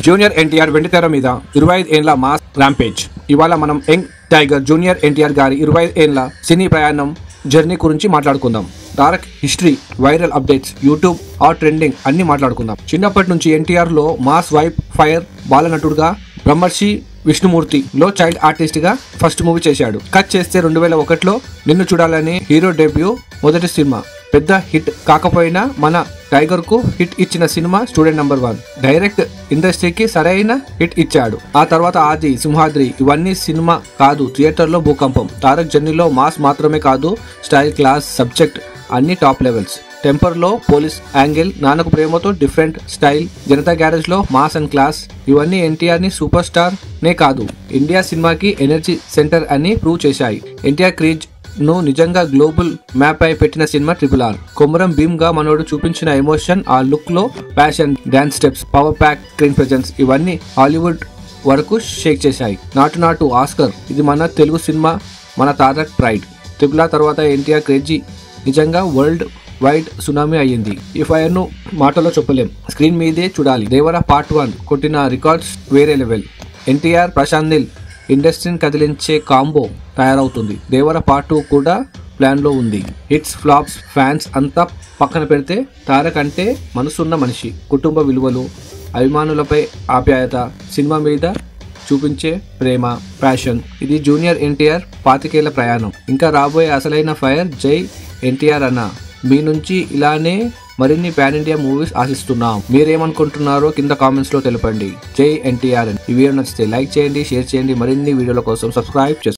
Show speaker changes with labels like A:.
A: Junior NTR వెండితెర మీద 25 ఏళ్ల మాస్ ర్యాంపేజ్. ఇవాళ మనం యంగ్ టైగర్ జూనియర్ ఎన్టీఆర్ గారి 25 ఏళ్ల సినీ ప్రయాణం జర్నీ గురించి మాట్లాడుకుందాం. Tarak history, viral updates, YouTube or trending అన్ని మాట్లాడుకుందాం. చిన్నప్పటి నుంచి ఎన్టీఆర్ లో మాస్ వైబ్, ఫైర్, బాలనటుడుగా బ్రహ్మర్షి విష్ణుమూర్తి లో చైల్డ్ ఆర్టిస్ట్ గా ఫస్ట్ మూవీ చేశాడు. కట్ చేస్తే 2001లో నిన్ను చూడాలని హీరో డెబ్యూ మొదటి సినిమా. పెద్ద హిట్ కాకపోయినా మన టైగర్ కు హిట్ ఇచ్చిన సినిమా స్టూడెంట్ నంబర్ 1. డైరెక్ట్ ఇండస్ట్రీకి సరైన హిట్ ఇచ్చాడు. ఆ తర్వాత ఆది, సింహాద్రి ఇవన్నీ సినిమా కాదు, థియేటర్ లో భూకంపం. తారక్ జర్నీలో మాస్ మాత్రమే కాదు, స్టైల్, క్లాస్, సబ్జెక్ట్ అన్ని టాప్ లెవెల్స్. టెంపర్ లో police angle, Nannaku Prematho different style, Janata garage లో మాస్ అండ్ క్లాస్ ఇవన్నీ ఎన్టీఆర్ ని సూపర్ స్టార్ నే కాదు, ఇండియా సినిమాకి ఎనర్జీ సెంటర్ అని ప్రూవ్ చేశాయి. ఎన్టీఆర్ క్రేజ్ ను నిజంగా గ్లోబల్ మ్యాప్ పై పెట్టిన సినిమా RRR. కొమరం భీమ్ గా మనోడు చూపించిన ఎమోషన్, ఆ లుక్ లో passion, dance steps, power pack screen presence ఇవన్నీ హాలీవుడ్ వరకు షేక్ చేశాయి. నాటు ఆస్కర్. ఇది మన తెలుగు సినిమా, మన తారక్ ప్రైడ్. RRR తర్వాత ఎన్టీఆర్ క్రేజీ నిజంగా వరల్డ్ వైడ్ సునామీ అయ్యింది. ఈ ఫైర్ ను మాటలో చెప్పలేం, స్క్రీన్ మీదే చూడాలి. దేవర పార్ట్ 1 కొట్టిన రికార్డ్స్ వేరే లెవెల్. ఎన్టీఆర్, ప్రశాంత్ నీల్ ఇండస్ట్రీని కదిలించే కాంబో తయారవుతుంది. దేవర పార్ట్ 2 కూడా ప్లాన్ లో ఉంది. హిట్స్, ఫ్లాప్స్, ఫ్యాన్స్ అంతా పక్కన పెడితే తారక్ అంటే మనసున్న మనిషి. కుటుంబ విలువలు, అభిమానులపై ఆప్యాయత, సినిమా మీద చూపించే ప్రేమ, ప్యాషన్. ఇది జూనియర్ ఎన్టీఆర్ 25 ఏళ్ల ప్రయాణం. ఇంకా రాబోయే అసలైన ఫైర్. జై ఎన్టీఆర్ అన్న. మీ నుంచి ఇలానే మరిన్ని పాన్ ఇండియా మూవీస్ ఆశిస్తున్నాం. మీరేమనుకుంటున్నారో కింద కామెంట్స్ లో తెలపండి. జై ఎన్టీఆర్. ఈ వీడియో నచ్చితే లైక్ చేయండి, షేర్ చేయండి. మరిన్ని వీడియోల కోసం సబ్స్క్రైబ్ చేసుకోండి.